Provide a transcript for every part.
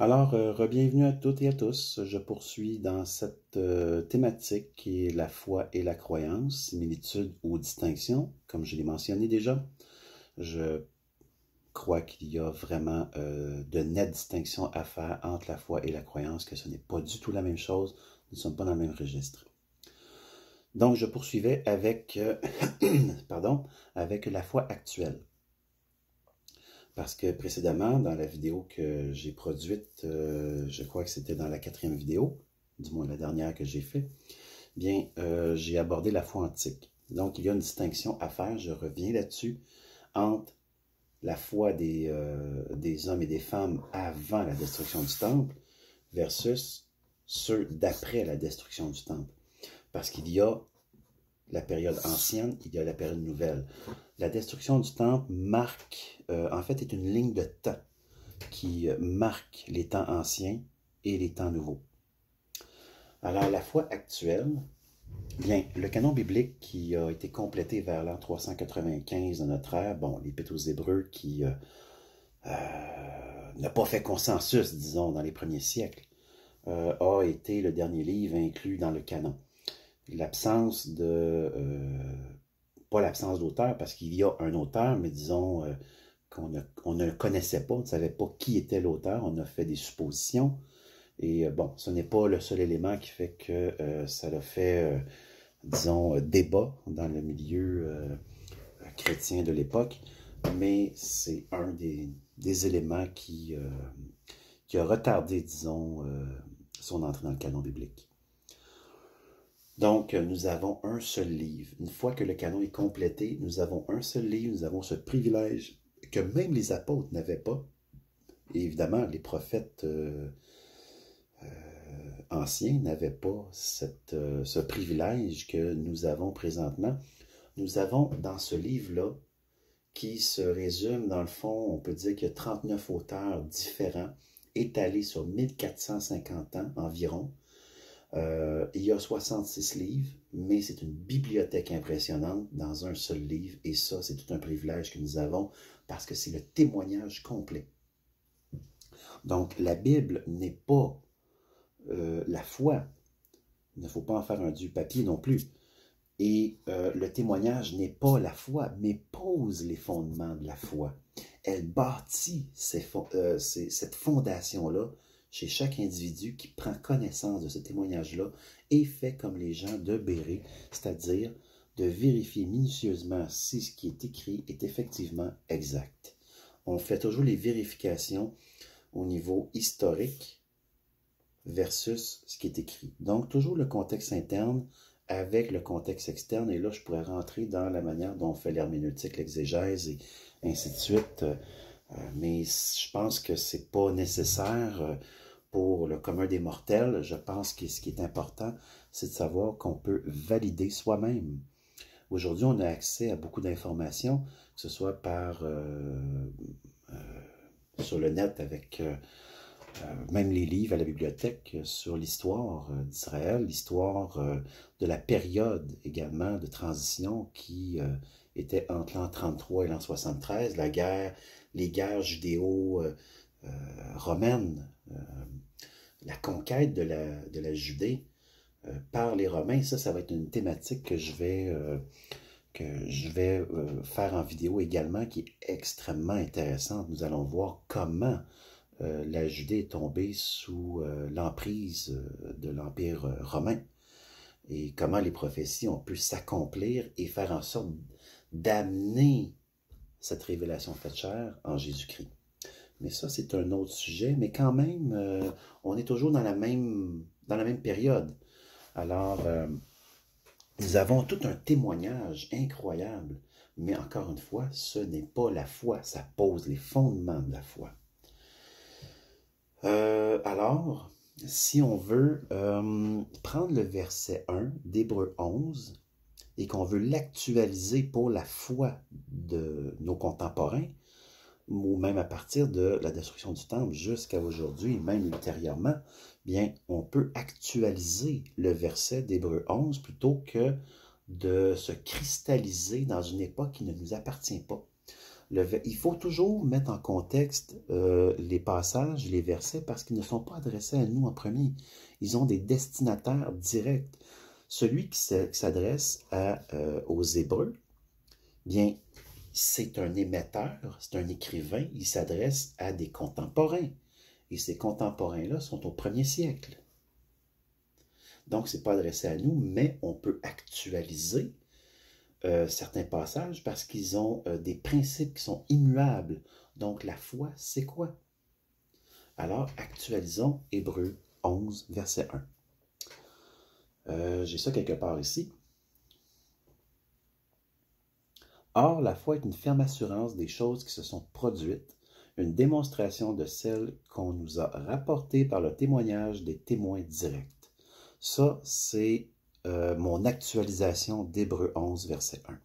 Alors, bienvenue à toutes et à tous. Je poursuis dans cette thématique qui est la foi et la croyance, similitude ou distinction, comme je l'ai mentionné déjà. Je crois qu'il y a vraiment de nettes distinctions à faire entre la foi et la croyance, que ce n'est pas du tout la même chose, nous ne sommes pas dans le même registre. Donc, je poursuivais avec, pardon, avec la foi actuelle. Parce que précédemment, dans la vidéo que j'ai produite, je crois que c'était dans la 4e vidéo, du moins la dernière que j'ai faite, bien, j'ai abordé la foi antique. Donc, il y a une distinction à faire, je reviens là-dessus, entre la foi des hommes et des femmes avant la destruction du temple versus ceux d'après la destruction du temple. Parce qu'il y a la période ancienne, il y a la période nouvelle. La destruction du temple marque, en fait, est une ligne de temps qui marque les temps anciens et les temps nouveaux. Alors, la foi actuelle, bien, le canon biblique qui a été complété vers l'an 395 de notre ère, bon, l'Épître aux Hébreux qui n'a pas fait consensus, disons, dans les premiers siècles, a été le dernier livre inclus dans le canon. L'absence de... pas l'absence d'auteur, parce qu'il y a un auteur, mais disons qu'on ne connaissait pas, on ne savait pas qui était l'auteur, on a fait des suppositions, et bon, ce n'est pas le seul élément qui fait que ça a fait, disons, débat dans le milieu chrétien de l'époque, mais c'est un des éléments qui a retardé, disons, son entrée dans le canon biblique. Donc, nous avons un seul livre. Une fois que le canon est complété, nous avons un seul livre, nous avons ce privilège que même les apôtres n'avaient pas. Et évidemment, les prophètes anciens n'avaient pas ce privilège que nous avons présentement. Nous avons dans ce livre-là, qui se résume, dans le fond, on peut dire qu'il y a 39 auteurs différents, étalés sur 1450 ans environ. Il y a 66 livres, mais c'est une bibliothèque impressionnante dans un seul livre, et ça, c'est tout un privilège que nous avons, parce que c'est le témoignage complet. Donc, la Bible n'est pas la foi. Il ne faut pas en faire un du papier non plus. Et le témoignage n'est pas la foi, mais pose les fondements de la foi. Elle bâtit cette fondation-là chez chaque individu qui prend connaissance de ce témoignage-là et fait comme les gens de Béré, c'est-à-dire de vérifier minutieusement si ce qui est écrit est effectivement exact. On fait toujours les vérifications au niveau historique versus ce qui est écrit. Donc, toujours le contexte interne avec le contexte externe, et là, je pourrais rentrer dans la manière dont on fait l'herméneutique, l'exégèse et ainsi de suite. Mais je pense que c'est pas nécessaire pour le commun des mortels. Je pense que ce qui est important, c'est de savoir qu'on peut valider soi-même. Aujourd'hui, on a accès à beaucoup d'informations, que ce soit sur le net avec même les livres à la bibliothèque sur l'histoire d'Israël, l'histoire de la période également de transition qui était entre l'an 33 et l'an 73, les guerres judéo-romaines, la conquête de la Judée par les Romains. Ça va être une thématique que je vais faire en vidéo également, qui est extrêmement intéressante. Nous allons voir comment la Judée est tombée sous l'emprise de l'Empire romain et comment les prophéties ont pu s'accomplir et faire en sorte d'amener cette révélation faite chair en Jésus-Christ. Mais ça, c'est un autre sujet, mais quand même, on est toujours dans la même période. Alors, nous avons tout un témoignage incroyable, mais encore une fois, ce n'est pas la foi, ça pose les fondements de la foi. Alors, si on veut prendre le verset 1 d'Hébreux 11 et qu'on veut l'actualiser pour la foi de nos contemporains, ou même à partir de la destruction du temple jusqu'à aujourd'hui, même ultérieurement, bien, on peut actualiser le verset d'Hébreux 11 plutôt que de se cristalliser dans une époque qui ne nous appartient pas. Il faut toujours mettre en contexte les passages, les versets, parce qu'ils ne sont pas adressés à nous en premier. Ils ont des destinataires directs. Celui qui s'adresse aux Hébreux, bien, c'est un émetteur, c'est un écrivain, il s'adresse à des contemporains. Et ces contemporains-là sont au 1er siècle. Donc, ce n'est pas adressé à nous, mais on peut actualiser certains passages parce qu'ils ont des principes qui sont immuables. Donc, la foi, c'est quoi? Alors, actualisons Hébreux 11, verset 1. J'ai ça quelque part ici. Or, la foi est une ferme assurance des choses qui se sont produites, une démonstration de celles qu'on nous a rapportées par le témoignage des témoins directs. Ça, c'est mon actualisation d'Hébreux 11, verset 1.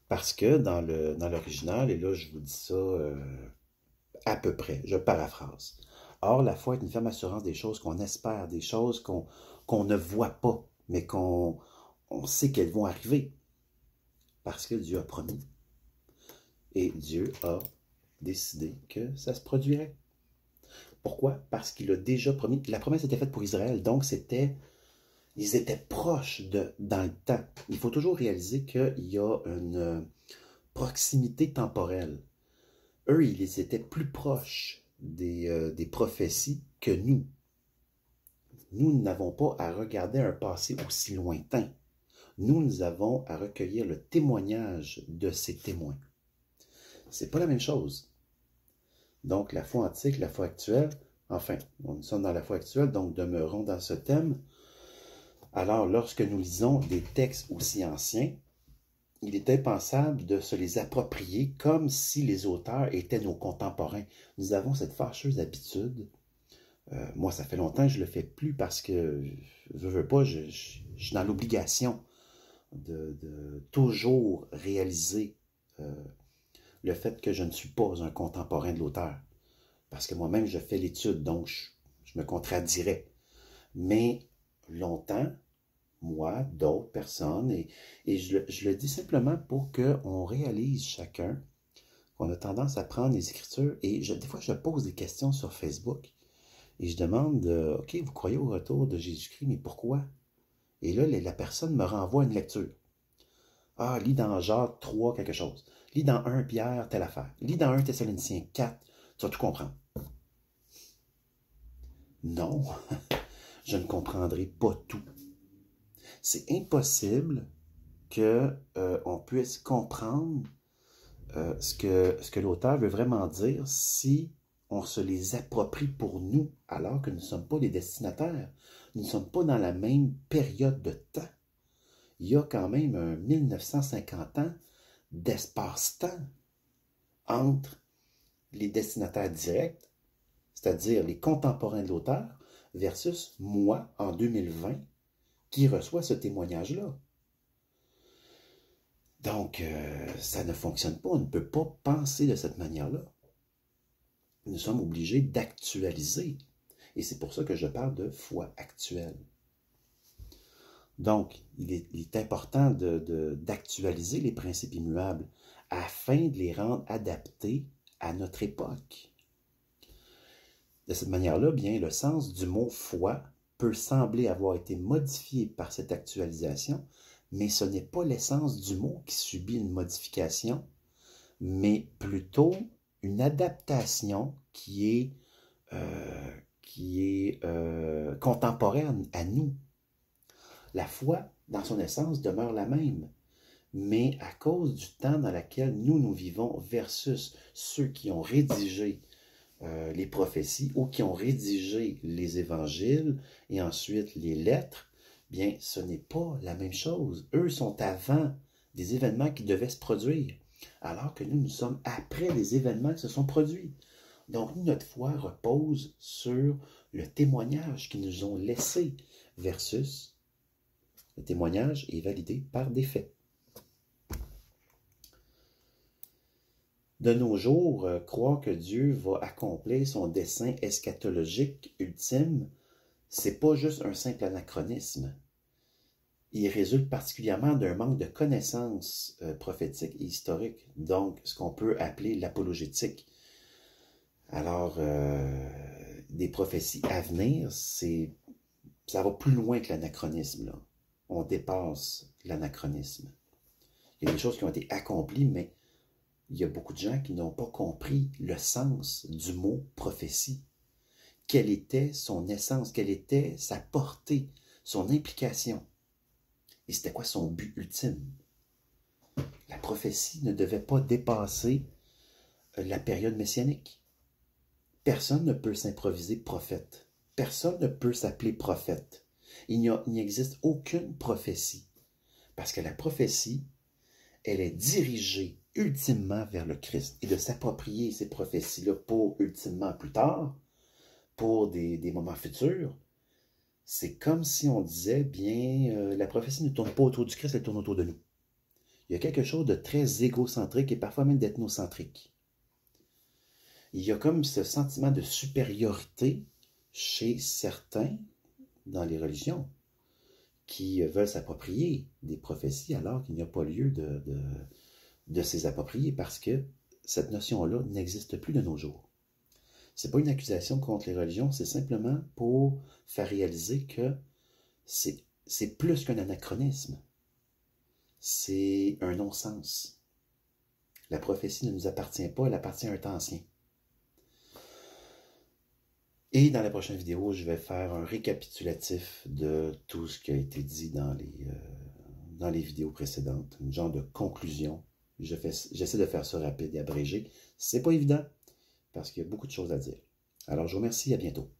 Parce que dans l'original, et là je vous dis ça à peu près, je paraphrase. Or, la foi est une ferme assurance des choses qu'on espère, des choses qu'on ne voit pas, mais qu'on sait qu'elles vont arriver. Parce que Dieu a promis. Et Dieu a décidé que ça se produirait. Pourquoi? Parce qu'il a déjà promis. La promesse était faite pour Israël, donc ils étaient proches dans le temps. Il faut toujours réaliser qu'il y a une proximité temporelle. Eux, ils étaient plus proches des prophéties que nous. Nous n'avons pas à regarder un passé aussi lointain. Nous avons à recueillir le témoignage de ces témoins. C'est pas la même chose. Donc, la foi antique, la foi actuelle, enfin, nous sommes dans la foi actuelle, donc demeurons dans ce thème. Alors, lorsque nous lisons des textes aussi anciens, il est impensable de se les approprier comme si les auteurs étaient nos contemporains. Nous avons cette fâcheuse habitude. Moi, ça fait longtemps que je ne le fais plus parce que, je veux pas, je suis dans l'obligation de toujours réaliser le fait que je ne suis pas un contemporain de l'auteur. Parce que moi-même, je fais l'étude, donc je me contradirais. Mais longtemps, moi, d'autres personnes, et je le dis simplement pour qu'on réalise chacun qu'on a tendance à prendre les Écritures, et des fois, je pose des questions sur Facebook, et je demande, OK, vous croyez au retour de Jésus-Christ, mais pourquoi? Et là, la personne me renvoie une lecture. Ah, lis dans Jacques 3 quelque chose. Lis dans 1 Pierre telle affaire. Lis dans 1 Thessaloniciens 4, tu vas tout comprendre. Non, je ne comprendrai pas tout. C'est impossible qu'on puisse comprendre ce que l'auteur veut vraiment dire si on se les approprie pour nous, alors que nous ne sommes pas les destinataires. Nous ne sommes pas dans la même période de temps. Il y a quand même un 1950 ans d'espace-temps entre les destinataires directs, c'est-à-dire les contemporains de l'auteur, versus moi, en 2020, qui reçoit ce témoignage-là. Donc, ça ne fonctionne pas. On ne peut pas penser de cette manière-là. Nous sommes obligés d'actualiser. Et c'est pour ça que je parle de foi actuelle. Donc, il est important d'actualiser les principes immuables afin de les rendre adaptés à notre époque. De cette manière-là, bien, le sens du mot « foi » peut sembler avoir été modifié par cette actualisation, mais ce n'est pas l'essence du mot qui subit une modification, mais plutôt une adaptation qui est contemporaine à nous. La foi, dans son essence, demeure la même, mais à cause du temps dans lequel nous vivons versus ceux qui ont rédigé les prophéties ou qui ont rédigé les évangiles et ensuite les lettres, bien, ce n'est pas la même chose. Eux sont avant des événements qui devaient se produire, alors que nous sommes après les événements qui se sont produits. Donc, notre foi repose sur le témoignage qu'ils nous ont laissé versus le témoignage est validé par des faits. De nos jours, croire que Dieu va accomplir son dessein eschatologique ultime, c'est pas juste un simple anachronisme. il résulte particulièrement d'un manque de connaissances prophétiques et historiques, donc ce qu'on peut appeler l'apologétique. Alors, des prophéties à venir, ça va plus loin que l'anachronisme, là. On dépasse l'anachronisme. Il y a des choses qui ont été accomplies, mais il y a beaucoup de gens qui n'ont pas compris le sens du mot prophétie. Quelle était son essence, quelle était sa portée, son implication. Et c'était quoi son but ultime? La prophétie ne devait pas dépasser la période messianique. Personne ne peut s'improviser prophète. Personne ne peut s'appeler prophète. Il n'existe aucune prophétie. Parce que la prophétie, elle est dirigée ultimement vers le Christ. Et de s'approprier ces prophéties-là pour ultimement plus tard, pour des moments futurs, c'est comme si on disait, bien, la prophétie ne tourne pas autour du Christ, elle tourne autour de nous. Il y a quelque chose de très égocentrique et parfois même d'ethnocentrique. Il y a comme ce sentiment de supériorité chez certains dans les religions qui veulent s'approprier des prophéties alors qu'il n'y a pas lieu de s'y approprier parce que cette notion-là n'existe plus de nos jours. Ce n'est pas une accusation contre les religions, c'est simplement pour faire réaliser que c'est plus qu'un anachronisme. C'est un non-sens. La prophétie ne nous appartient pas, elle appartient à un temps ancien. Et dans la prochaine vidéo, je vais faire un récapitulatif de tout ce qui a été dit dans les vidéos précédentes, une genre de conclusion. J'essaie de faire ça rapide et abrégé. C'est pas évident, parce qu'il y a beaucoup de choses à dire. Alors, je vous remercie, à bientôt.